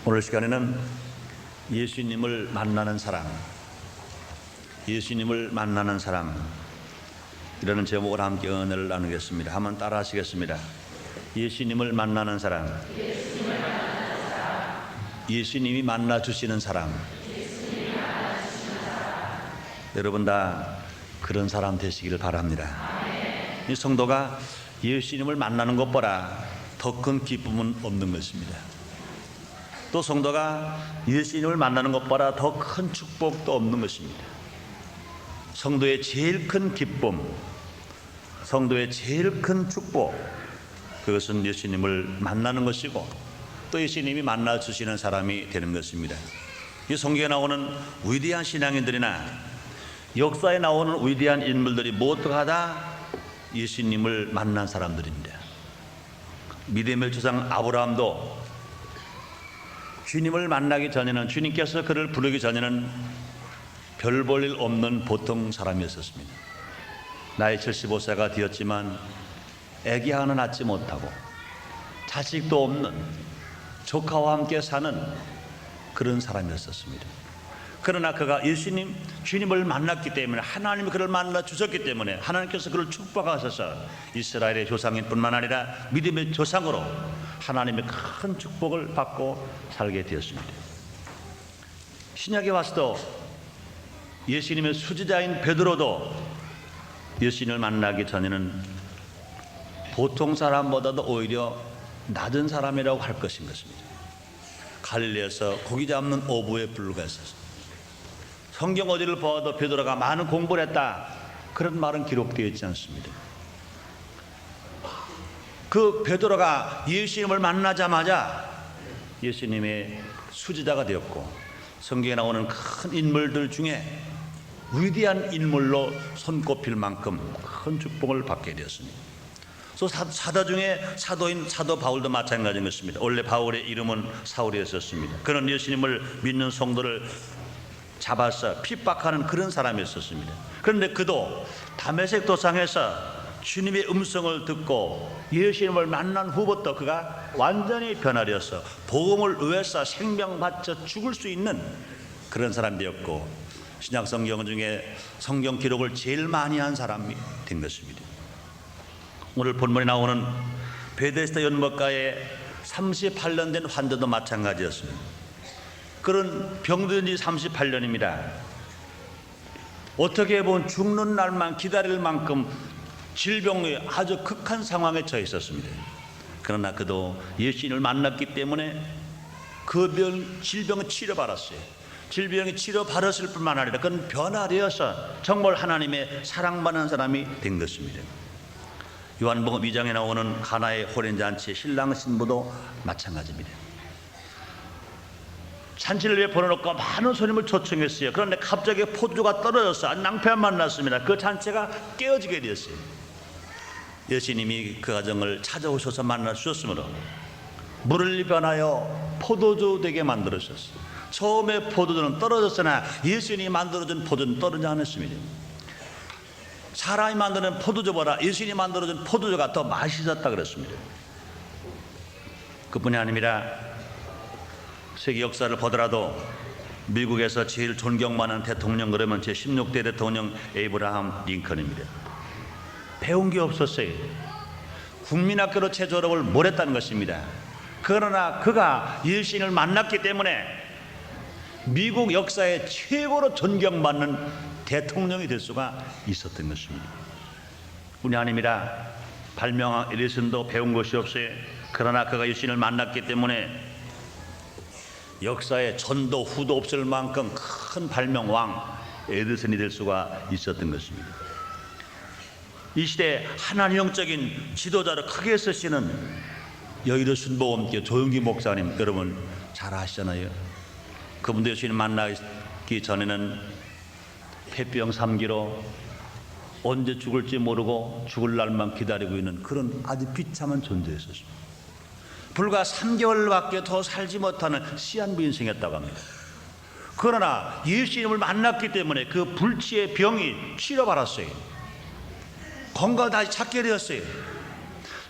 오늘 시간에는 예수님을 만나는 사람, 예수님을 만나는 사람 이라는 제목으로 함께 은혜를 나누겠습니다. 한번 따라 하시겠습니다. 예수님을 만나는 사람, 예수님이 만나주시는 사람. 여러분 다 그런 사람 되시기를 바랍니다. 이 성도가 예수님을 만나는 것보다 더 큰 기쁨은 없는 것입니다. 또 성도가 예수님을 만나는 것보다 더 큰 축복도 없는 것입니다. 성도의 제일 큰 기쁨, 성도의 제일 큰 축복, 그것은 예수님을 만나는 것이고 또 예수님이 만나주시는 사람이 되는 것입니다. 이 성경에 나오는 위대한 신앙인들이나 역사에 나오는 위대한 인물들이 모두 다 예수님을 만난 사람들입니다. 믿음의 조상 아브라함도 주님을 만나기 전에는, 주님께서 그를 부르기 전에는 별 볼 일 없는 보통 사람이었습니다. 나이 75세가 되었지만 아기 하나 낳지 못하고 자식도 없는 조카와 함께 사는 그런 사람이었습니다. 그러나 그가 주님을 만났기 때문에, 하나님이 그를 만나 주셨기 때문에 하나님께서 그를 축복하셔서 이스라엘의 조상인 뿐만 아니라 믿음의 조상으로 하나님의 큰 축복을 받고 살게 되었습니다. 신약에 와서도 예수님의 수지자인 베드로도 예수님을 만나기 전에는 보통 사람보다도 오히려 낮은 사람이라고 할 것인 것입니다. 갈릴리에서 고기 잡는 어부에 불과했었습니다. 성경 어디를 보아도 베드로가 많은 공부를 했다, 그런 말은 기록되어 있지 않습니다. 그 베드로가 예수님을 만나자마자 예수님의 수지자가 되었고, 성경에 나오는 큰 인물들 중에 위대한 인물로 손꼽힐 만큼 큰 축복을 받게 되었습니다. 또 사도 중에 사도인 사도 바울도 마찬가지인 것입니다. 원래 바울의 이름은 사울이었습니다. 그는 예수님을 믿는 성도를 잡아서 핍박하는 그런 사람이었습니다. 그런데 그도 다메섹 도상에서 주님의 음성을 듣고 예수님을 만난 후부터 그가 완전히 변화되어서 복음을 위해서 생명 바쳐 죽을 수 있는 그런 사람이 되었고, 신약 성경 중에 성경 기록을 제일 많이 한 사람이 된 것입니다. 오늘 본문에 나오는 베데스다 연못가에 38년 된 환자도 마찬가지였습니다. 그런 병든 지 38년입니다. 어떻게 보면 죽는 날만 기다릴 만큼 질병의 아주 극한 상황에 처해 있었습니다. 그러나 그도 예수님을 만났기 때문에 그 질병을 치료받았어요. 질병이 치료받았을 뿐만 아니라 그는 변화되어서 정말 하나님의 사랑받는 사람이 된 것입니다. 요한복음 2장에 나오는 가나의 혼인잔치의 신랑 신부도 마찬가지입니다. 잔치를 위해 보내놓고 많은 손님을 초청했어요. 그런데 갑자기 포도주가 떨어져서 낭패만 났습니다. 그 잔치가 깨어지게 되었어요. 예수님이 그 가정을 찾아오셔서 만나 주셨으므로 물을 변하여 포도주 되게 만들으셨어요. 처음에 포도주는 떨어졌으나 예수님이 만들어준 포도주는 떨어지지 않았습니다. 사람이 만드는 포도주보다 예수님이 만들어준 포도주가 더 맛있었다 그랬습니다. 그뿐이 아니라 세계 역사를 보더라도 미국에서 제일 존경받는 대통령 그러면 제16대 대통령 에이브라함 링컨입니다. 배운 게 없었어요. 국민학교로 재졸업을 못했다는 것입니다. 그러나 그가 예수님을 만났기 때문에 미국 역사의 최고로 존경받는 대통령이 될 수가 있었던 것입니다. 뿐이 아니라 발명왕 에디슨도 배운 것이 없어요. 그러나 그가 예수님을 만났기 때문에 역사에 전도 후도 없을 만큼 큰 발명왕 에디슨이 될 수가 있었던 것입니다. 이 시대에 하나님적인 지도자를 크게 쓰시는 여의도 순복음교회 조영기 목사님, 여러분 잘 아시잖아요. 그분도 예수님 만나기 전에는 폐병 3기로 언제 죽을지 모르고 죽을 날만 기다리고 있는 그런 아주 비참한 존재였습니다. 불과 3개월밖에 더 살지 못하는 씨한부 인생이었다고 합니다. 그러나 예수님을 만났기 때문에 그 불치의 병이 치료받았어요. 건강을 다시 찾게 되었어요.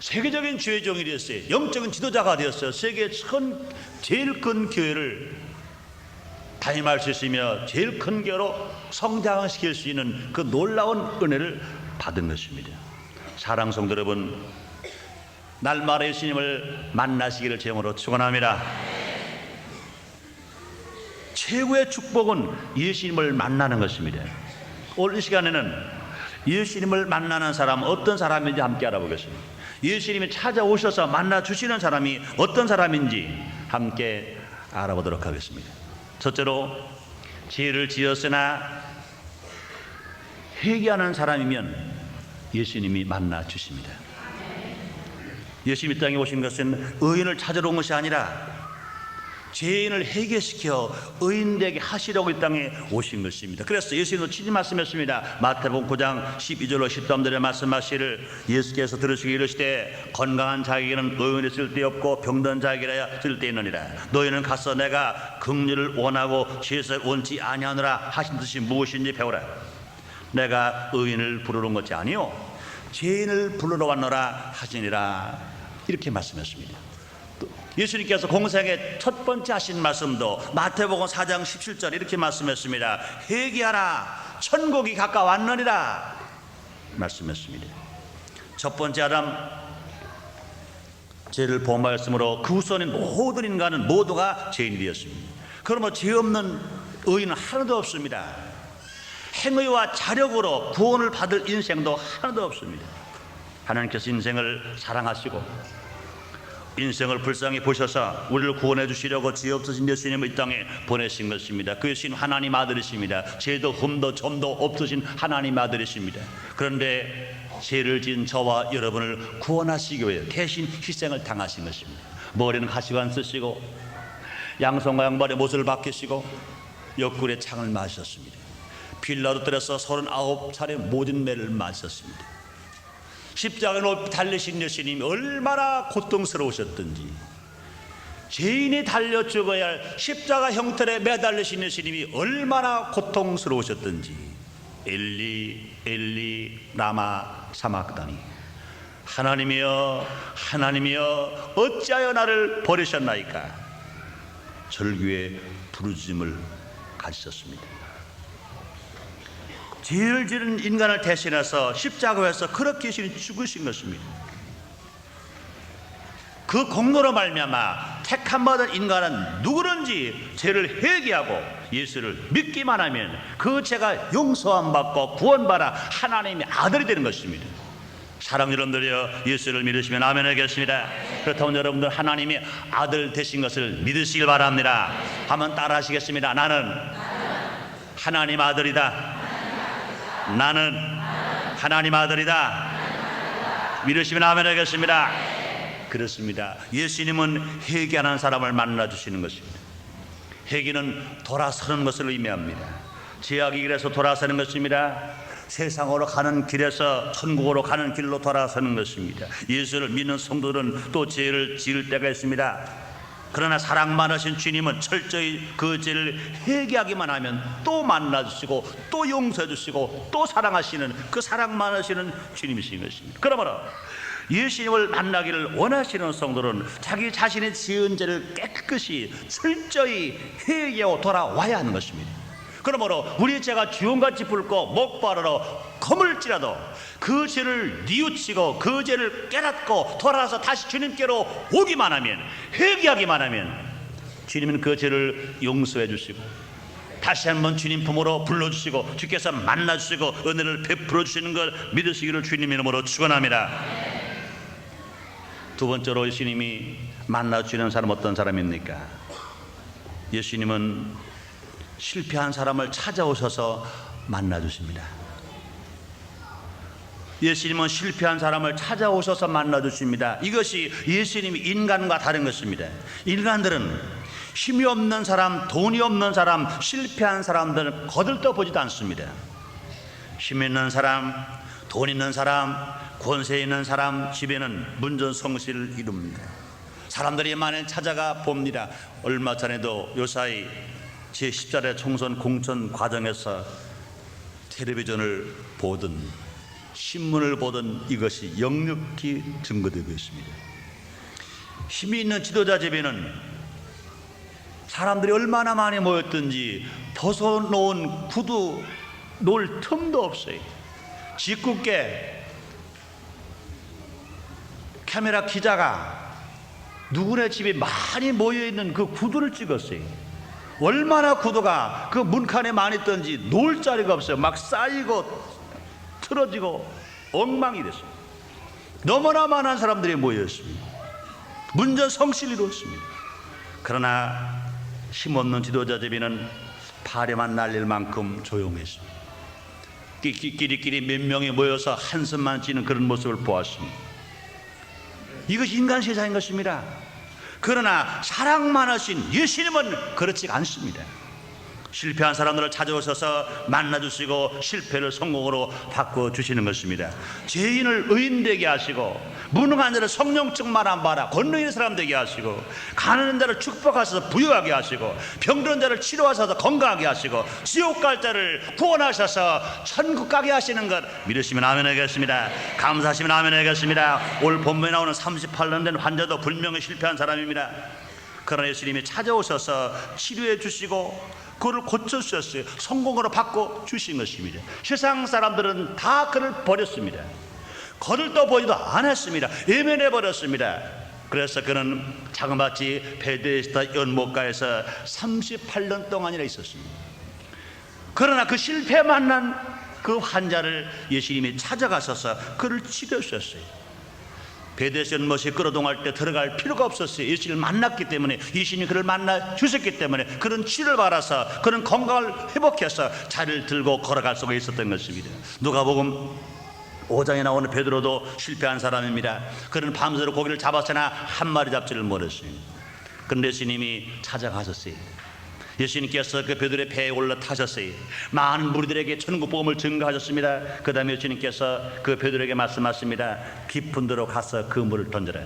세계적인 주의종이 되었어요. 영적인 지도자가 되었어요. 세계 제일 큰 교회를 담임할 수 있으며 제일 큰 교회로 성장시킬 수 있는 그 놀라운 은혜를 받은 것입니다. 사랑하는 성도 여러분, 날마다 예수님을 만나시기를 제목으로 축원합니다. 최고의 축복은 예수님을 만나는 것입니다. 오늘 이 시간에는 예수님을 만나는 사람 어떤 사람인지 함께 알아보겠습니다. 예수님이 찾아오셔서 만나주시는 사람이 어떤 사람인지 함께 알아보도록 하겠습니다. 첫째로, 죄를 지었으나 회개하는 사람이면 예수님이 만나주십니다. 예수님이 땅에 오신 것은 의인을 찾으러 온 것이 아니라 죄인을 회개시켜 의인되게 하시려고 이 땅에 오신 것입니다. 그래서 예수님도 친히 말씀했습니다. 마태복음 9장 12절로 13절에 말씀하시기를, 예수께서 들으시기를 이르시되 건강한 자에게는 의인이 쓸데없고 병든 자에게라야 쓸데있느니라. 너희는 가서 내가 긍휼을 원하고 죄를 원치 아니하노라 하신 뜻이 무엇인지 배우라. 내가 의인을 부르러 온 것이 아니요 죄인을 부르러 왔노라 하시니라. 이렇게 말씀했습니다. 예수님께서 공생의 첫 번째 하신 말씀도 마태복음 4장 17절 이렇게 말씀했습니다. 회개하라, 천국이 가까웠느니라 말씀했습니다. 첫 번째 아담 죄를 범하였으므로 그 후손인 모든 인간은 모두가 죄인이 되었습니다. 그러므로 죄 없는 의인은 하나도 없습니다. 행위와 자력으로 구원을 받을 인생도 하나도 없습니다. 하나님께서 인생을 사랑하시고 인생을 불쌍히 보셔서 우리를 구원해 주시려고 죄 없으신 예수님을 이 땅에 보내신 것입니다. 그 예수님 하나님 아들이십니다. 죄도 흠도 점도 없으신 하나님 아들이십니다. 그런데 죄를 지은 저와 여러분을 구원하시기 위해 대신 희생을 당하신 것입니다. 머리는 가시관 쓰시고 양손과 양발에 못을 박히시고 옆구리에 창을 맞으셨습니다. 빌라도 들여서 39차례 모든 매를 맞으셨습니다. 십자가에 높이 달리신 예수님이 얼마나 고통스러우셨던지, 죄인이 달려 죽어야 할 십자가 형틀에 매달리신 예수님이 얼마나 고통스러우셨던지, 엘리 엘리 라마 사막다니, 하나님이여 하나님이여 어찌하여 나를 버리셨나이까 절규의 부르짖음을 가지셨습니다. 죄를 지은 인간을 대신해서 십자가에서 그렇게 예수님이 죽으신 것입니다. 그 공로로 말미암아 택함 받은 인간은 누구든지 죄를 회개하고 예수를 믿기만 하면 그 죄가 용서함 받고 구원받아 하나님의 아들이 되는 것입니다. 사랑하는 여러분들이여, 예수를 믿으시면 아멘 하겠습니다. 그렇다면 여러분들 하나님의 아들 되신 것을 믿으시길 바랍니다. 한번 따라 하시겠습니다. 나는 하나님 아들이다. 나는 하나님 아들이다. 믿으시면 아멘 하겠습니다. 그렇습니다. 예수님은 회개하는 사람을 만나주시는 것입니다. 회개는 돌아서는 것을 의미합니다. 죄악의 길에서 돌아서는 것입니다. 세상으로 가는 길에서 천국으로 가는 길로 돌아서는 것입니다. 예수를 믿는 성도들은 또 죄를 지을 때가 있습니다. 그러나 사랑 많으신 주님은 철저히 그 죄를 회개하기만 하면 또 만나주시고 또 용서해 주시고 또 사랑하시는 그 사랑 많으시는 주님이신 것입니다. 그러므로 예수님을 만나기를 원하시는 성도는 자기 자신의 지은 죄를 깨끗이 철저히 회개하고 돌아와야 하는 것입니다. 그러므로 우리 죄가 주홍같이 붉고 목바르러 검을지라도 그 죄를 뉘우치고 그 죄를 깨닫고 돌아서 다시 주님께로 오기만 하면, 회개하기만 하면 주님은 그 죄를 용서해 주시고 다시 한번 주님 품으로 불러주시고 주께서 만나주시고 은혜를 베풀어 주시는 걸 믿으시기를 주님 이름으로 축원합니다. 두 번째로 예수님이 만나주시는 사람 어떤 사람입니까? 예수님은 실패한 사람을 찾아오셔서 만나주십니다. 예수님은 실패한 사람을 찾아오셔서 만나주십니다. 이것이 예수님이 인간과 다른 것입니다. 인간들은 힘이 없는 사람, 돈이 없는 사람, 실패한 사람들은 거들떠보지도 않습니다. 힘 있는 사람, 돈 있는 사람, 권세 있는 사람 집에는 문전성시를 이룹니다. 사람들이 많이 찾아가 봅니다. 얼마 전에도 요사이 제10차례 총선 공천 과정에서 텔레비전을 보던 신문을 보던 이것이 역력히 증거되고 있습니다. 힘이 있는 지도자 집에는 사람들이 얼마나 많이 모였든지 벗어놓은 구두 놓을 틈도 없어요. 짓궂게 카메라 기자가 누구네 집에 많이 모여있는 그 구두를 찍었어요. 얼마나 구두가 그 문칸에 많이 있던지 놓을 자리가 없어요. 막 쌓이고 틀어지고 엉망이 됐어요. 너무나 많은 사람들이 모였습니다. 문전성시를 이루었습니다. 그러나 힘없는 지도자 집에는 파렴만 날릴 만큼 조용했습니다. 끼리끼리 몇 명이 모여서 한숨만 지는 그런 모습을 보았습니다. 이것이 인간 세상인 것입니다. 그러나 사랑 많으신 예수님은 그렇지 않습니다. 실패한 사람들을 찾아오셔서 만나주시고 실패를 성공으로 바꿔주시는 것입니다. 죄인을 의인 되게 하시고 무능한 자를 성령 충만한 바라 권능 있는 사람 되게 하시고 가난한 자를 축복하셔서 부유하게 하시고 병든 자를 치료하셔서 건강하게 하시고 지옥 갈 자를 구원하셔서 천국 가게 하시는 것 믿으시면 아멘 하겠습니다. 감사하시면 아멘 하겠습니다. 올 본문에 나오는 38년 된 환자도 분명히 실패한 사람입니다. 그러나 예수님이 찾아오셔서 치료해 주시고 그를 고쳐주셨어요. 성공으로 바꿔주신 것입니다. 세상 사람들은 다 그를 버렸습니다. 거들떠 보지도 않았습니다. 외면해 버렸습니다. 그래서 그는 자그마치 베데스다 연못가에서 38년 동안이나 있었습니다. 그러나 그 실패 만난 그 환자를 예수님이 찾아가셔서 그를 치료하셨어요. 베데스다 연못에 끌어동할 때 들어갈 필요가 없었어요. 예수님을 만났기 때문에, 예수님이 그를 만나 주셨기 때문에 그런 치료를 받아서 그런 건강을 회복해서 자리를 들고 걸어갈 수가 있었던 것입니다. 누가복음 5장에 나오는 베드로도 실패한 사람입니다. 그는 밤새도록 고기를 잡았으나 한 마리 잡지를 못했어요. 그런데 예수님이 찾아가셨어요. 예수님께서 그 베드로의 배에 올라타셨어요. 많은 무리들에게 천국 복음을 증거하셨습니다. 그 다음에 예수님께서 그 베드로에게 말씀하십니다. 깊은 데로 가서 그물을 던져라.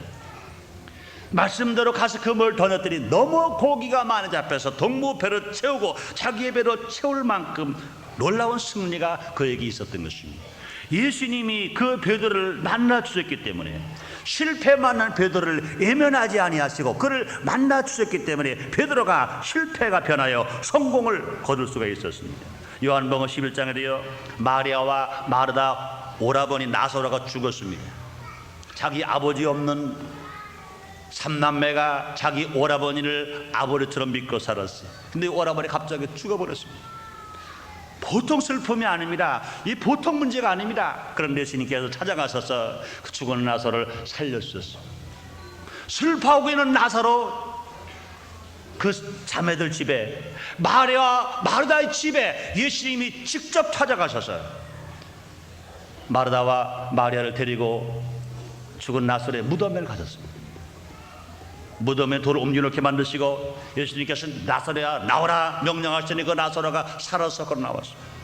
말씀대로 가서 그물을 던졌더니 너무 고기가 많이 잡혀서 동무 배로 채우고 자기의 배로 채울 만큼 놀라운 승리가 그에게 있었던 것입니다. 예수님이 그 베드로를 만나 주셨기 때문에, 실패 만난 베드로를 외면하지 아니하시고 그를 만나 주셨기 때문에 베드로가 실패가 변하여 성공을 거둘 수가 있었습니다. 요한복음 11장에도요 마리아와 마르다 오라버니 나사로가 죽었습니다. 자기 아버지 없는 삼남매가 자기 오라버니를 아버지처럼 믿고 살았어요. 근데 오라버니 갑자기 죽어버렸습니다. 보통 슬픔이 아닙니다. 이 보통 문제가 아닙니다. 그런데 예수님께서 찾아가셔서 그 죽은 나사로를 살려주셨어요. 슬퍼하고 있는 나사로 그 자매들 집에, 마리아와 마르다의 집에 예수님이 직접 찾아가셔서 마르다와 마리아를 데리고 죽은 나사로의 무덤에 가셨습니다. 무덤에 돌을 옮겨놓게 만드시고 예수님께서 나사로야 나오라 명령하시니 그 나사로가 살아서 걸어 나왔습니다.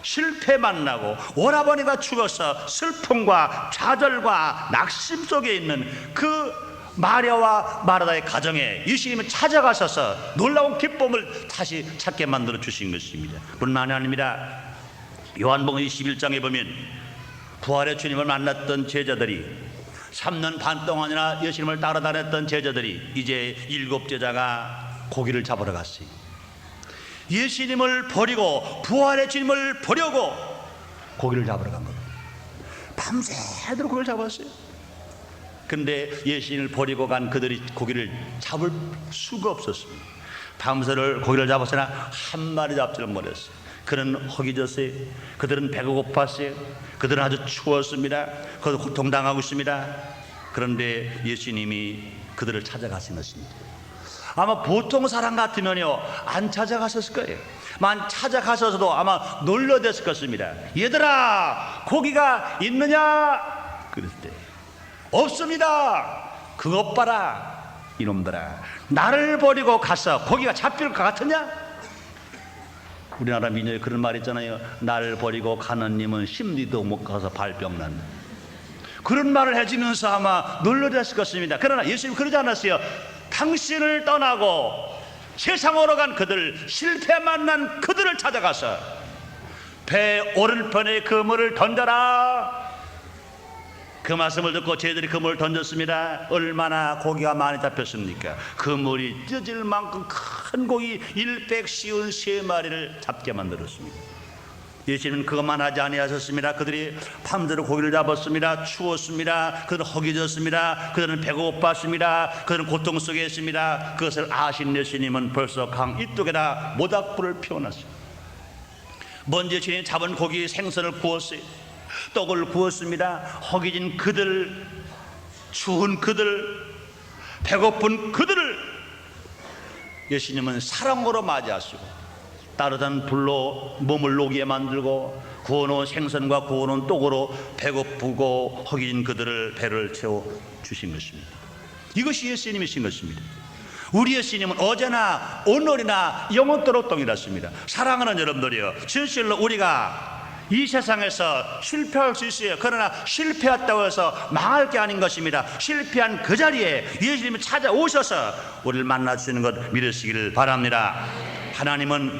실패 만나고 오라버니가 죽어서 슬픔과 좌절과 낙심 속에 있는 그 마리아와 마르다의 가정에 예수님이 찾아가셔서 놀라운 기쁨을 다시 찾게 만들어 주신 것입니다. 뿐만이 아닙니다. 요한복음 21장에 보면 부활의 주님을 만났던 제자들이 3년 반 동안이나 예수님을 따라다녔던 제자들이 이제 7 제자가 고기를 잡으러 갔어요. 예수님을 버리고 부활의 주님을 버리고 고기를 잡으러 간 겁니다. 밤새도록 고기를 잡았어요. 그런데 예수님을 버리고 간 그들이 고기를 잡을 수가 없었습니다. 밤새를 고기를 잡았으나 한 마리 잡지를 못했어요. 그는 허기졌어요. 그들은 배가 고팠어요. 그들은 아주 추웠습니다. 그들 고통당하고 있습니다. 그런데 예수님이 그들을 찾아가신 것입니다. 아마 보통 사람 같으면요 안 찾아가셨을 거예요. 만 찾아가셔서도 아마 놀려댔을 것입니다. 얘들아 고기가 있느냐? 그랬을 때 없습니다. 그것 봐라 이놈들아, 나를 버리고 가서 고기가 잡힐 것 같으냐? 우리나라 민요에 그런 말 있잖아요. 나를 버리고 가는 님은 심리도 못 가서 발병 난다. 그런 말을 해주면서 아마 놀려댔을 것입니다. 그러나 예수님 그러지 않았어요. 당신을 떠나고 세상으로 간 그들, 실패 만난 그들을 찾아가서 배 오른편에 그물을 던져라. 그 말씀을 듣고 저희들이 그물을 던졌습니다. 얼마나 고기가 많이 잡혔습니까? 그물이 찢어질 만큼 큰 고기 153마리를 잡게 만들었습니다. 예수님은 그것만 하지 아니하셨습니다. 그들이 밤새도록 고기를 잡았습니다. 추웠습니다. 그들은 허기졌습니다. 그들은 배고팠습니다. 그들은 고통 속에 있습니다. 그것을 아신 예수님은 벌써 강 이쪽에다 모닥불을 피워놨습니다. 먼저 주님 잡은 고기 생선을 구웠어요. 떡을 구웠습니다. 허기진 그들, 추운 그들, 배고픈 그들을 예수님은 사랑으로 맞이하시고 따뜻한 불로 몸을 녹게 만들고 구워놓은 생선과 구워놓은 떡으로 배고프고 허기진 그들을 배를 채워주신 것입니다. 이것이 예수님이신 것입니다. 우리 예수님은 어제나 오늘이나 영원토록 동일하십니다. 사랑하는 여러분들이요, 진실로 우리가 이 세상에서 실패할 수 있어요. 그러나 실패했다고 해서 망할 게 아닌 것입니다. 실패한 그 자리에 예수님이 찾아오셔서 우리를 만나주시는 것 믿으시기를 바랍니다. 하나님은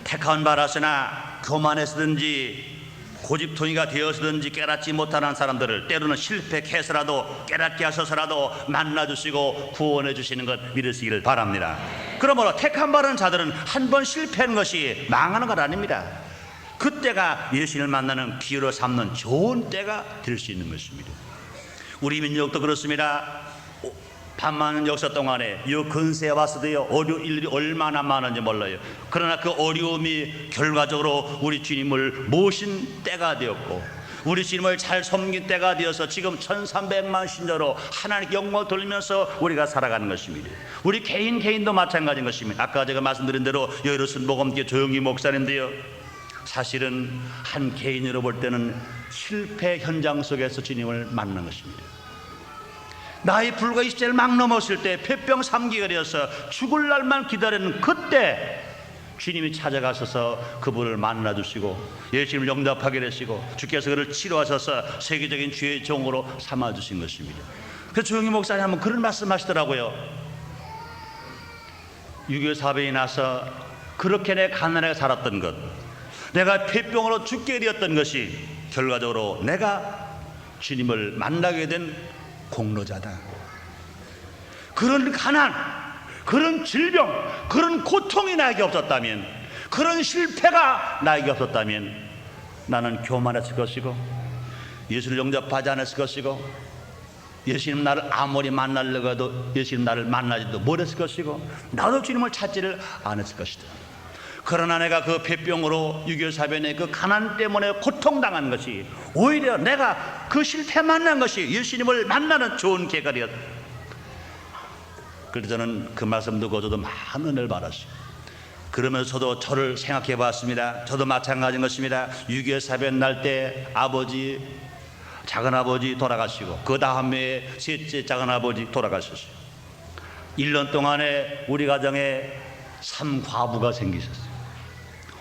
택한 바라서나 교만해서든지 고집통이가 되어서든지 깨닫지 못하는 사람들을 때로는 실패해서라도 깨닫게 하셔서라도 만나주시고 구원해 주시는 것 믿으시기를 바랍니다. 그러므로 택한 바라는 자들은 한 번 실패한 것이 망하는 것 아닙니다. 그때가 예수님을 만나는 기회로 삼는 좋은 때가 될 수 있는 것입니다. 우리 민족도 그렇습니다. 반만 역사 동안에 이 근세에 왔어도요, 어려운 일들이 얼마나 많은지 몰라요. 그러나 그 어려움이 결과적으로 우리 주님을 모신 때가 되었고 우리 주님을 잘 섬긴 때가 되어서 지금 1300만 신자로 하나님께 영광을 돌리면서 우리가 살아가는 것입니다. 우리 개인도 마찬가지인 것입니다. 아까 제가 말씀드린 대로 여의도순 복음교회 조영기 목사님인데요, 사실은 한 개인으로 볼 때는 실패 현장 속에서 주님을 만난 것입니다. 나이 불과 20세를 막 넘었을 때 폐병 3개월이어서 죽을 날만 기다리는 그때 주님이 찾아가셔서 그분을 만나주시고 예수님을 영접하게 되시고 주께서 그를 치료하셔서 세계적인 주의 종으로 삼아주신 것입니다. 그래서 조영희 목사님 한번 그런 말씀하시더라고요. 6.25 사변이 나서 그렇게 내 가난하게 살았던 것, 내가 폐병으로 죽게 되었던 것이 결과적으로 내가 주님을 만나게 된 공로자다. 그런 가난, 그런 질병, 그런 고통이 나에게 없었다면, 그런 실패가 나에게 없었다면 나는 교만했을 것이고 예수를 영접하지 않았을 것이고 예수님 나를 아무리 만나려고 해도 예수님 나를 만나지도 못했을 것이고 나도 주님을 찾지를 않았을 것이다. 그러나 내가 그 폐병으로 6.25 사변의 그 가난 때문에 고통당한 것이 오히려 내가 그 실패 만난 것이 예수님을 만나는 좋은 기회가 되었다. 그래서 저는 그 말씀 듣고 저도 많은 은혜를 받았어요. 그러면서 저도 저를 생각해 봤습니다. 저도 마찬가지인 것입니다. 6.25 사변 날 때 아버지, 작은아버지 돌아가시고 그 다음에 셋째 작은아버지 돌아가셨어요. 1년 동안에 우리 가정에 3과부가 생기셨어요.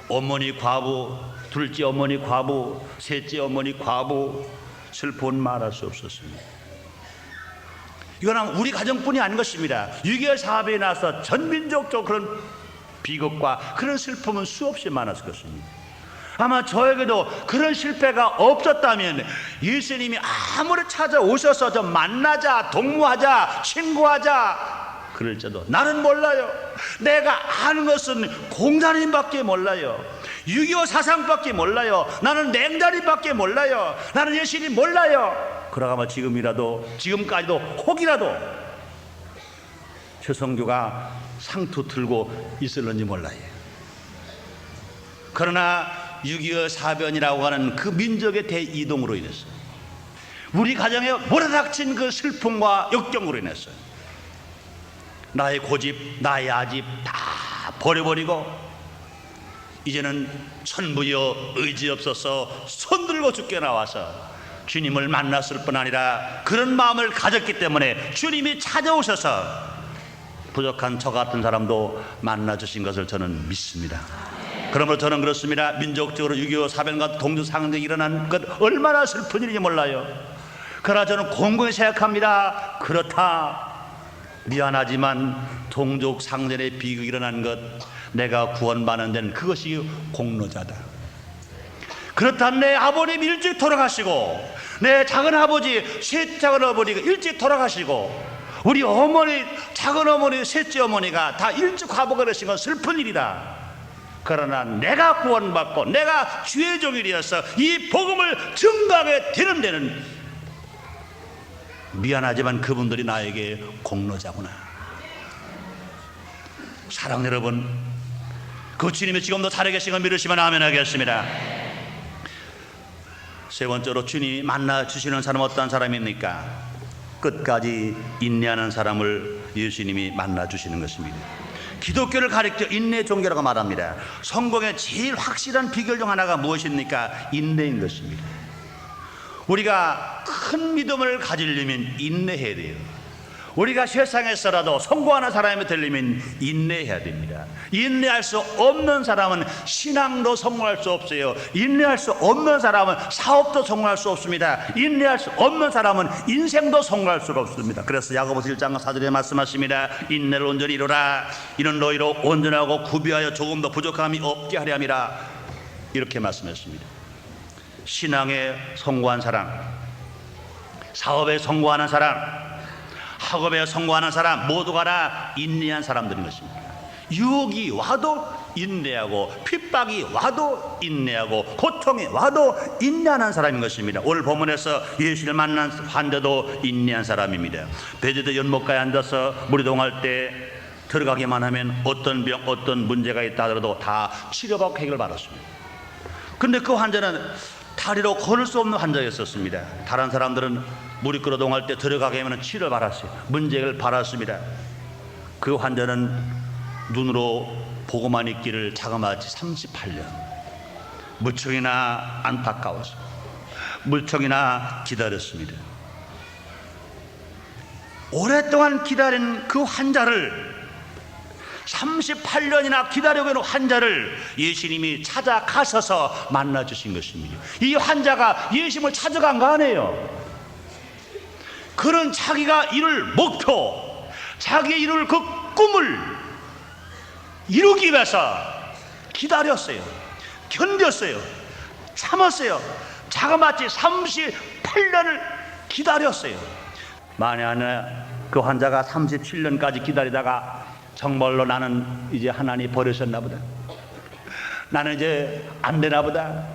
어머니 과부, 둘째 어머니 과부, 셋째 어머니 과부. 슬픈 말할 수 없었습니다. 이거는 우리 가정뿐이 아닌 것입니다. 6.25 사변이 나서 전민족적 그런 비극과 그런 슬픔은 수없이 많았을 것입니다. 아마 저에게도 그런 실패가 없었다면 예수님이 아무리 찾아오셔서 좀 만나자, 동무하자, 친구하자 그럴지도 나는 몰라요. 내가 아는 것은 공자님밖에 몰라요. 6.25 사상밖에 몰라요. 나는 냉자님밖에 몰라요. 나는 예수님 몰라요. 그러가면 지금까지도 혹이라도 최성규가 상투 틀고 있을는지 몰라요. 그러나 6.25 사변이라고 하는 그 민족의 대이동으로 인해서 우리 가정에 몰아닥친 그 슬픔과 역경으로 인해서 나의 고집, 나의 아집 다 버려버리고 이제는 천부여 의지 없어서 손들고 죽게 나와서 주님을 만났을 뿐 아니라 그런 마음을 가졌기 때문에 주님이 찾아오셔서 부족한 저 같은 사람도 만나주신 것을 저는 믿습니다. 그러므로 저는 그렇습니다. 민족적으로 6.25 사변과 동주상전이 일어난 것 얼마나 슬픈 일인지 몰라요. 그러나 저는 공공히 생각합니다. 그렇다, 미안하지만 동족상전의 비극이 일어난 것, 내가 구원받는 데는 그것이 공로자다. 그렇다면 내 아버님 일찍 돌아가시고 내 작은 아버지, 셋 작은 어머니가 일찍 돌아가시고 우리 어머니, 작은 어머니, 셋째 어머니가 다 일찍 화복을 하신 건 슬픈 일이다. 그러나 내가 구원받고 내가 주의 종이되어서 이 복음을 증거하게 되는 데는 미안하지만 그분들이 나에게 공로자구나. 사랑 여러분, 그 주님이 지금도 살아계신 걸 믿으시면 아멘 하겠습니다. 세 번째로 주님이 만나주시는 사람은 어떤 사람입니까? 끝까지 인내하는 사람을 예수님이 만나주시는 것입니다. 기독교를 가리켜 인내 종교라고 말합니다. 성공의 제일 확실한 비결 중 하나가 무엇입니까? 인내인 것입니다. 우리가 큰 믿음을 가지려면 인내해야 돼요. 우리가 세상에서라도 성공하는 사람이 되려면 인내해야 됩니다. 인내할 수 없는 사람은 신앙도 성공할 수 없어요. 인내할 수 없는 사람은 사업도 성공할 수 없습니다. 인내할 수 없는 사람은 인생도 성공할 수가 없습니다. 그래서 야고보서 1장 4절에 말씀하십니다. 인내를 온전히 이루라. 이는 너희로 온전하고 구비하여 조금도 부족함이 없게 하려 함이라. 이렇게 말씀했습니다. 신앙에 성공한 사람, 사업에 성공하는 사람, 학업에 성공하는 사람 모두가 다 인내한 사람들인 것입니다. 유혹이 와도 인내하고 핍박이 와도 인내하고 고통이 와도 인내하는 사람인 것입니다. 오늘 본문에서 예수를 만난 환자도 인내한 사람입니다. 베드로 연못가에 앉아서 무리동할 때 들어가기만 하면 어떤 병, 어떤 문제가 있다 하더라도 다 치료받고 해결받았습니다. 그런데 그 환자는 다리로 걸을 수 없는 환자였었습니다. 다른 사람들은 물이 끓어동할 때 들어가게 하면 치료를 받았어요. 문제를 받았습니다. 그 환자는 눈으로 보고만 있기를 자그마치 38년 무척이나 안타까워서 무척이나 기다렸습니다. 오랫동안 기다린 그 환자를 38년이나 기다리고 있는 환자를 예수님이 찾아가셔서 만나주신 것입니다. 이 환자가 예수님을 찾아간 거 아니에요. 그는 자기가 이룰 목표, 자기가 이룰 그 꿈을 이루기 위해서 기다렸어요. 견뎠어요. 참았어요. 자그마치 38년을 기다렸어요. 만에 하나 그 환자가 37년까지 기다리다가 정말로 나는 이제 하나님 버리셨나 보다, 나는 이제 안 되나 보다,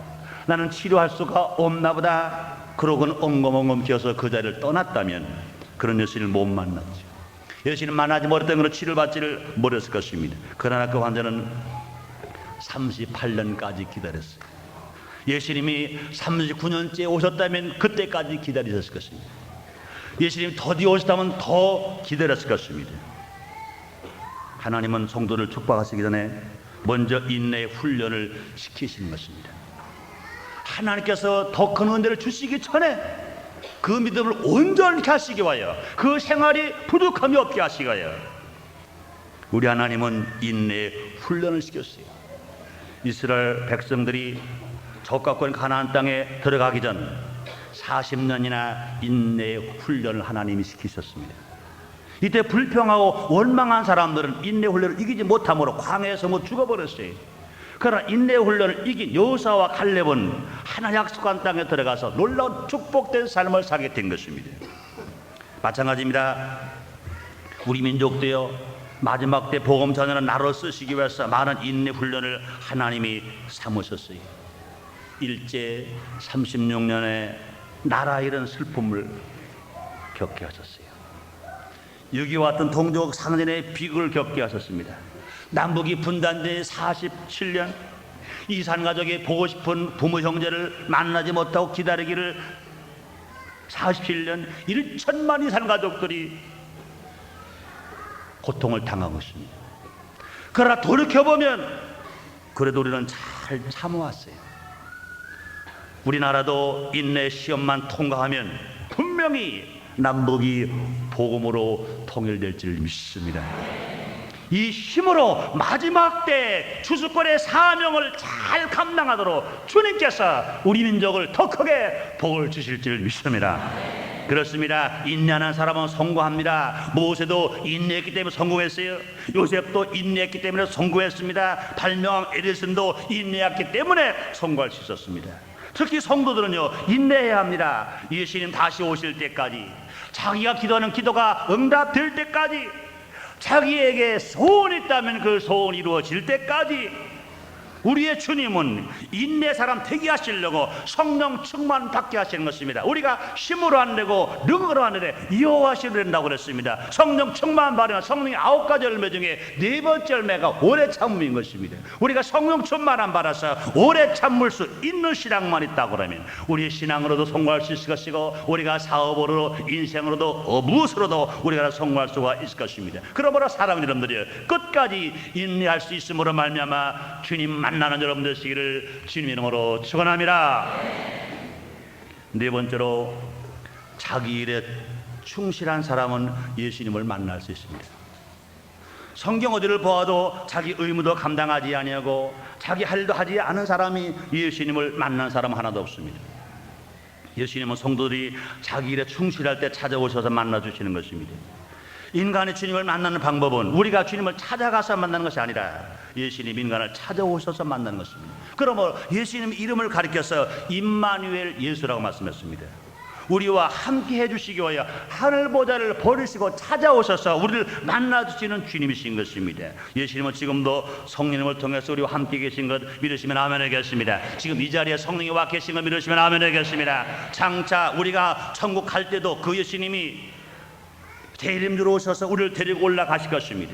나는 치료할 수가 없나 보다, 그러고는 엉금엉금 기어서 그 자리를 떠났다면 그런 예수님을 못 만났죠. 예수님 만나지 못했던 그런 치료를 받지를 못했을 것입니다. 그러나 그 환자는 38년까지 기다렸어요. 예수님이 39년째 오셨다면 그때까지 기다리셨을 것입니다. 예수님이 더디어 오셨다면 더 기다렸을 것입니다. 하나님은 성도를 축복하시기 전에 먼저 인내의 훈련을 시키시는 것입니다. 하나님께서 더 큰 은혜를 주시기 전에 그 믿음을 온전히 하시기 위하여, 그 생활이 부족함이 없게 하시기 위하여 우리 하나님은 인내의 훈련을 시켰어요. 이스라엘 백성들이 적각권 가나안 땅에 들어가기 전 40년이나 인내의 훈련을 하나님이 시키셨습니다. 이때 불평하고 원망한 사람들은 인내 훈련을 이기지 못함으로 광야에서 죽어버렸어요. 그러나 인내 훈련을 이긴 여호수아와 갈렙은 하나님 약속한 땅에 들어가서 놀라운 축복된 삶을 살게 된 것입니다. 마찬가지입니다. 우리 민족도요, 마지막 때 복음 전하는 나로 쓰시기 위해서 많은 인내 훈련을 하나님이 삼으셨어요. 일제 36년에 나라 잃은 슬픔을 겪게 하셨어요. 6.25 같은 동족 상전의 비극을 겪게 하셨습니다. 남북이 분단된 47년, 이산 가족이 보고 싶은 부모 형제를 만나지 못하고 기다리기를 47년, 1천만 이산 가족들이 고통을 당하고 있습니다. 그러나 돌이켜보면 그래도 우리는 잘 참아왔어요. 우리나라도 인내 시험만 통과하면 분명히 남북이 복음으로 통일될 줄 믿습니다. 이 힘으로 마지막 때 주수권의 사명을 잘 감당하도록 주님께서 우리 민족을 더 크게 복을 주실 줄 믿습니다. 그렇습니다. 인내하는 사람은 성공합니다. 모세도 인내했기 때문에 성공했어요. 요셉도 인내했기 때문에 성공했습니다. 발명왕 에디슨도 인내했기 때문에 성공할 수 있었습니다. 특히 성도들은요, 인내해야 합니다. 예수님 다시 오실 때까지, 자기가 기도하는 기도가 응답될 때까지, 자기에게 소원이 있다면 그 소원이 이루어질 때까지 우리의 주님은 인내 사람 되게 하시려고 성령 충만 받게 하시는 것입니다. 우리가 힘으로 안 되고 능으로 안 되되 여호와시로 된다고 그랬습니다. 성령 충만 받으면 성령의 9가지 열매 중에 4번째 열매가 오래 참음인 것입니다. 우리가 성령 충만 안 받아서 오래 참을 수 있는 신앙만 있다고 그러면 우리의 신앙으로도 성공할 수 있을 것이고, 우리가 사업으로, 인생으로도, 무엇으로도 우리가 성공할 수가 있을 것입니다. 그러므로 사랑하는 여러분들이 끝까지 인내할 수 있음으로 말미암아 주님 만나는 여러분 되시기를 주님 이름으로 축원합니다. 네 번째로, 자기 일에 충실한 사람은 예수님을 만날 수 있습니다. 성경 어디를 보아도 자기 의무도 감당하지 아니하고 자기 할 일도 하지 않은 사람이 예수님을 만난 사람 하나도 없습니다. 예수님은 성도들이 자기 일에 충실할 때 찾아오셔서 만나주시는 것입니다. 인간의 주님을 만나는 방법은 우리가 주님을 찾아가서 만나는 것이 아니라 예수님 인간을 찾아오셔서 만나는 것입니다. 그러므로 예수님 이름을 가리켜서 임마누엘 예수라고 말씀했습니다. 우리와 함께 해주시기 위하여 하늘보좌를 버리시고 찾아오셔서 우리를 만나주시는 주님이신 것입니다. 예수님은 지금도 성령님을 통해서 우리와 함께 계신 것 믿으시면 아멘 하겠습니다. 지금 이 자리에 성령이 와 계신 것 믿으시면 아멘 하겠습니다. 장차 우리가 천국 갈 때도 그 예수님이 대림주로 오셔서 우리를 데리고 올라가실 것입니다.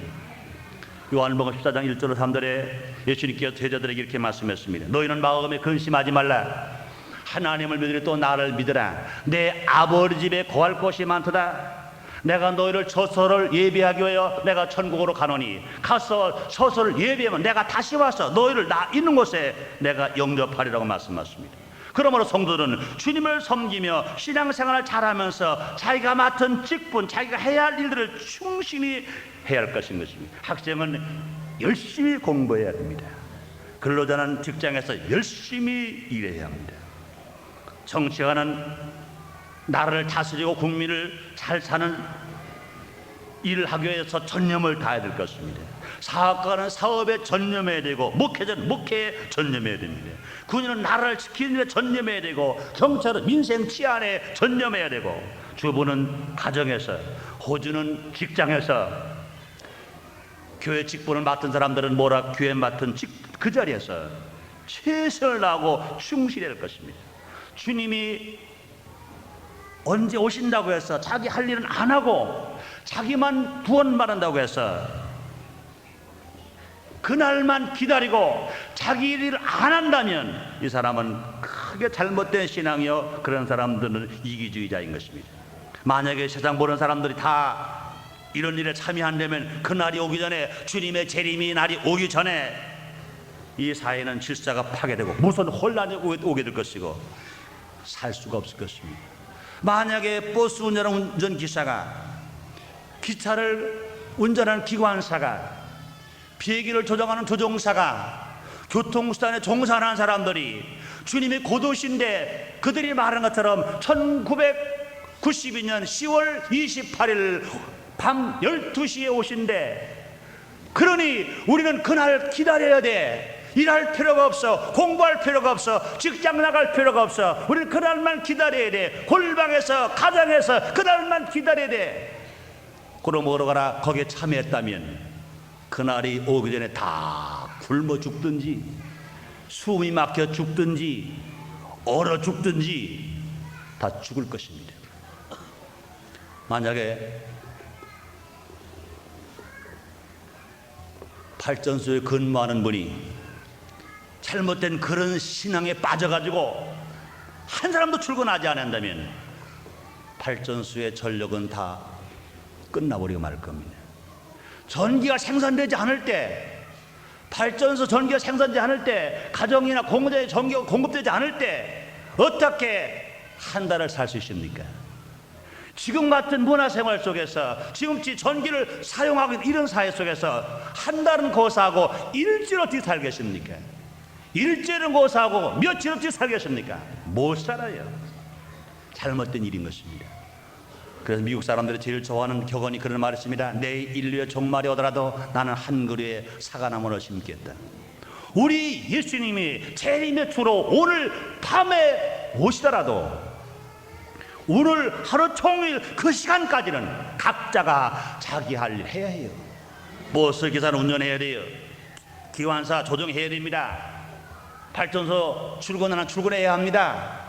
요한복음 14장 1절로 3절에 예수님께서 제자들에게 이렇게 말씀했습니다. 너희는 마음에 근심하지 말라. 하나님을 믿으니 또 나를 믿으라. 내 아버지 집에 거할 곳이 많도다. 내가 너희를 처소를 예비하기 위하여 내가 천국으로 가노니, 가서 처소를 예비하면 내가 다시 와서 너희를 나 있는 곳에 내가 영접하리라고 말씀하십니다. 그러므로 성도들은 주님을 섬기며 신앙생활을 잘하면서 자기가 맡은 직분, 자기가 해야 할 일들을 충실히 해야 할 것인 것입니다. 학생은 열심히 공부해야 됩니다. 근로자는 직장에서 열심히 일해야 합니다. 정치가는 나라를 다스리고 국민을 잘 사는 일을 하기 위해서 전념을 다해야 될 것입니다. 사업가는 사업에 전념해야 되고, 목회자는 목회에 전념해야 됩니다. 군인은 나라를 지키는 일에 전념해야 되고, 경찰은 민생 치안에 전념해야 되고, 주부는 가정에서, 호주는 직장에서, 교회 직분을 맡은 사람들은 교회 맡은 그 자리에서 최선을 다하고 충실해야 할 것입니다. 주님이 언제 오신다고 해서 자기 할 일은 안 하고 자기만 구원받는다고 해서 그날만 기다리고 자기 일을 안 한다면 이 사람은 크게 잘못된 신앙이요, 그런 사람들은 이기주의자인 것입니다. 만약에 세상 보는 사람들이 다 이런 일에 참여한다면 그날이 오기 전에, 주님의 재림이 날이 오기 전에 이 사회는 질서가 파괴되고 무슨 혼란이 오게 될 것이고 살 수가 없을 것입니다. 만약에 버스 운전하는 운전기사가, 기차를 운전하는 기관사가, 비행기를 조종하는 조종사가, 교통수단에 종사하는 사람들이 주님이 곧 오신데 그들이 말한 것처럼 1992년 10월 28일 밤 12시에 오신데, 그러니 우리는 그날 기다려야 돼. 일할 필요가 없어, 공부할 필요가 없어, 직장 나갈 필요가 없어. 우리는 그날만 기다려야 돼. 골방에서, 가정에서 그날만 기다려야 돼. 그러므로 가라 거기에 참여했다면 그날이 오기 전에 다 굶어 죽든지, 숨이 막혀 죽든지, 얼어 죽든지 다 죽을 것입니다. 만약에 발전소에 근무하는 분이 잘못된 그런 신앙에 빠져가지고 한 사람도 출근하지 않는다면 발전소의 전력은 다 끝나버리고 말 겁니다. 전기가 생산되지 않을 때, 발전소 전기가 생산되지 않을 때, 가정이나 공장에 전기가 공급되지 않을 때 어떻게 한 달을 살 수 있습니까? 지금 같은 문화생활 속에서, 지금치 전기를 사용하고 있는 이런 사회 속에서 한 달은 고사하고 일주일 어떻게 살겠습니까? 일주일은 고사하고 며칠 어떻게 살겠습니까? 못 살아요. 잘못된 일인 것입니다. 그래서 미국 사람들이 제일 좋아하는 격언이 그런 말이 있습니다. 내 인류의 종말이 오더라도 나는 한 그루의 사과나무를 심겠다. 우리 예수님이 재림의 주로 오늘 밤에 오시더라도 오늘 하루 종일 그 시간까지는 각자가 자기 할 일 해야 해요. 버스 기사는 운전해야 돼요. 기관사 조정해야 됩니다. 발전소 출근하는 출근해야 합니다.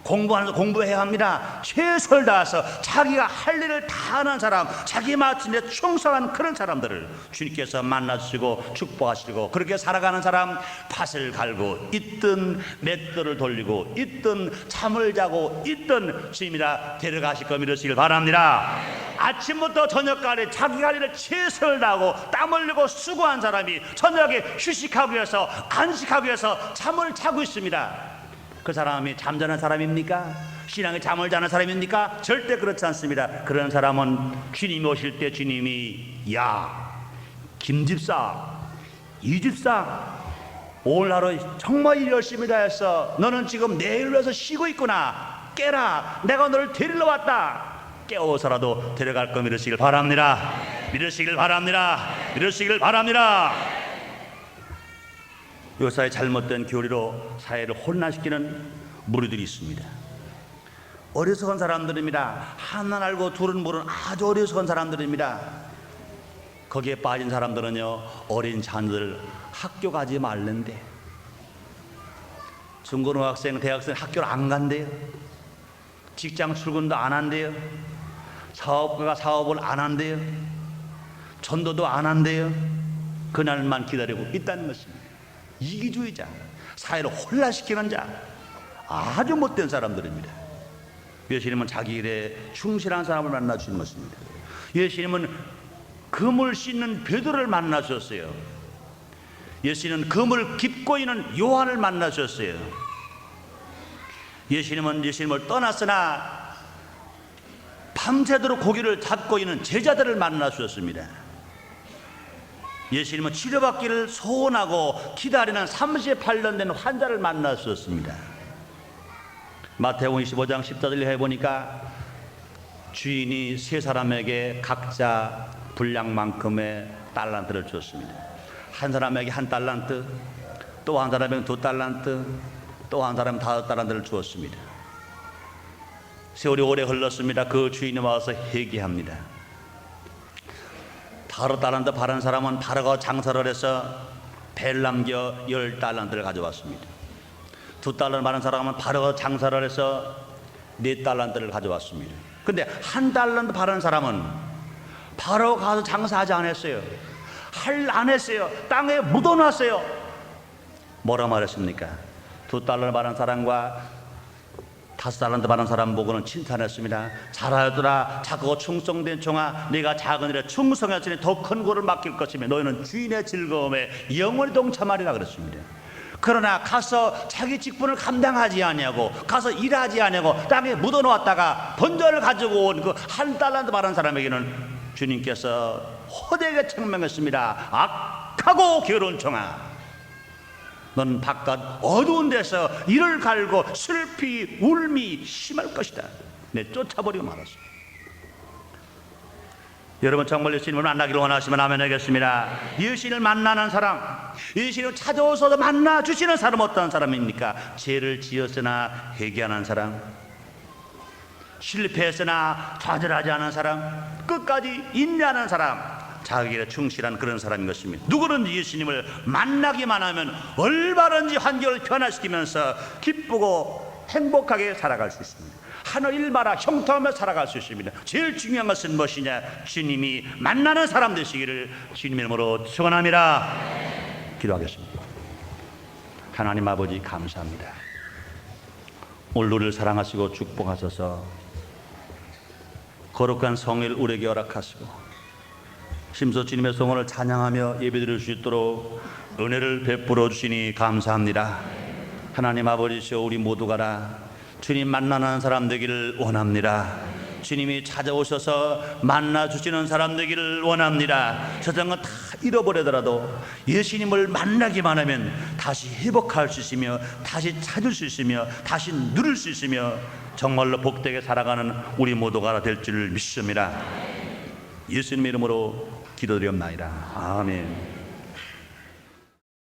공부하는 공부해야 합니다. 최선을 다해서 자기가 할 일을 다 하는 사람, 자기 맡은 데 충성한 그런 사람들을 주님께서 만나주시고 축복하시고, 그렇게 살아가는 사람, 밭을 갈고 있든 맷돌을 돌리고 있든 잠을 자고 있든 주님이라 데려가실 거 믿으시길 바랍니다. 아침부터 저녁까지 자기 할 일을 최선을 다하고 땀 흘리고 수고한 사람이 저녁에 휴식하기 위해서, 안식하기 위해서 잠을 자고 있습니다. 그 사람이 잠자는 사람입니까? 신앙에 잠을 자는 사람입니까? 절대 그렇지 않습니다. 그런 사람은 주님이 오실 때 주님이 야 김집사, 이집사, 오늘 하루 정말 일 열심히 다했어. 너는 지금 내일 위해서 쉬고 있구나. 깨라. 내가 너를 데리러 왔다. 깨워서라도 데려갈 거 믿으시길 바랍니다. 믿으시길 바랍니다. 믿으시길 바랍니다. 요사의 잘못된 교리로 사회를 혼란시키는 무리들이 있습니다. 어리석은 사람들입니다. 하나 알고 둘은 모르는 아주 어리석은 사람들입니다. 거기에 빠진 사람들은요, 어린 자녀들 학교 가지 말는데, 중고등학생, 대학생 학교를 안 간대요. 직장 출근도 안 한대요. 사업가가 사업을 안 한대요. 전도도 안 한대요. 그날만 기다리고 있다는 것입니다. 이기주의자, 사회를 혼란시키는 자, 아주 못된 사람들입니다. 예수님은 자기 일에 충실한 사람을 만나 주신 것입니다. 예수님은 금을 씻는 베드로를 만나 주셨어요. 예수님은 금을 깁고 있는 요한을 만나 주셨어요. 예수님을 떠났으나 밤새도록 고기를 잡고 있는 제자들을 만나 주셨습니다. 예수님은 치료받기를 소원하고 기다리는 38년 된 환자를 만나 주셨습니다. 마태복음 25장 14절을 해보니까 주인이 세 사람에게 각자 분량만큼의 달란트를 주었습니다. 한 사람에게 1달란트, 또 한 사람에게 2달란트, 또 한 사람은 5달란트를 주었습니다. 세월이 오래 흘렀습니다. 그 주인이 와서 회개합니다. 5달란트 받은 사람은 바로 장사를 해서 배를 남겨 10달란트를 가져왔습니다. 2달란트 받은 사람은 바로 장사를 해서 4달란트를 가져왔습니다. 근데 1달란트 받은 사람은 바로 가서 장사하지 않았어요. 안 했어요. 땅에 묻어놨어요. 뭐라 말했습니까? 2달란트 받은 사람과 5달란트 받은 사람 보고는 칭찬했습니다. 잘하였더라. 작고 충성된 종아, 네가 작은 일에 충성했으니 더 큰 고를 맡길 것이며 너희는 주인의 즐거움에 영원히 동참하리라 그랬습니다. 그러나 가서 자기 직분을 감당하지 아니하고 가서 일하지 아니하고 땅에 묻어놓았다가 번전을 가지고 온 그 1달란트 받은 사람에게는 주님께서 호되게 책망했습니다. 악하고 게으른 종아, 넌 바깥 어두운 데서 이를 갈고 슬피 울미 심할 것이다. 내 쫓아버리고 말았습니다. 여러분 정말 예수님을 만나기를 원하시면 아멘 하겠습니다. 예수님을 만나는 사람, 예수님을 찾아오셔서 만나주시는 사람 어떤 사람입니까? 죄를 지었으나 회개하는 사람, 실패했으나 좌절하지 않은 사람, 끝까지 인내하는 사람, 자기 일에 충실한 그런 사람인 것입니다. 누구든지 예수님을 만나기만 하면 얼마든지 환경을 변화시키면서 기쁘고 행복하게 살아갈 수 있습니다. 하늘 일마다 형통하며 살아갈 수 있습니다. 제일 중요한 것은 무엇이냐? 주님이 만나는 사람 되시기를 주님의 이름으로 축원합니다. 기도하겠습니다. 하나님 아버지 감사합니다. 오늘 우리를 사랑하시고 축복하셔서 거룩한 성일 우리에게 허락하시고 심소 주님의 성원을 찬양하며 예배드릴 수 있도록 은혜를 베풀어 주시니 감사합니다. 하나님 아버지시여, 우리 모두가 다 주님 만나는 사람 되기를 원합니다. 주님이 찾아오셔서 만나 주시는 사람 되기를 원합니다. 세상은 다 잃어버리더라도 예수님을 만나기만 하면 다시 회복할 수 있으며 다시 찾을 수 있으며 다시 누릴 수 있으며 정말로 복되게 살아가는 우리 모두가 될 줄 믿습니다. 예수님의 이름으로 기도드리옵나이다. 아멘.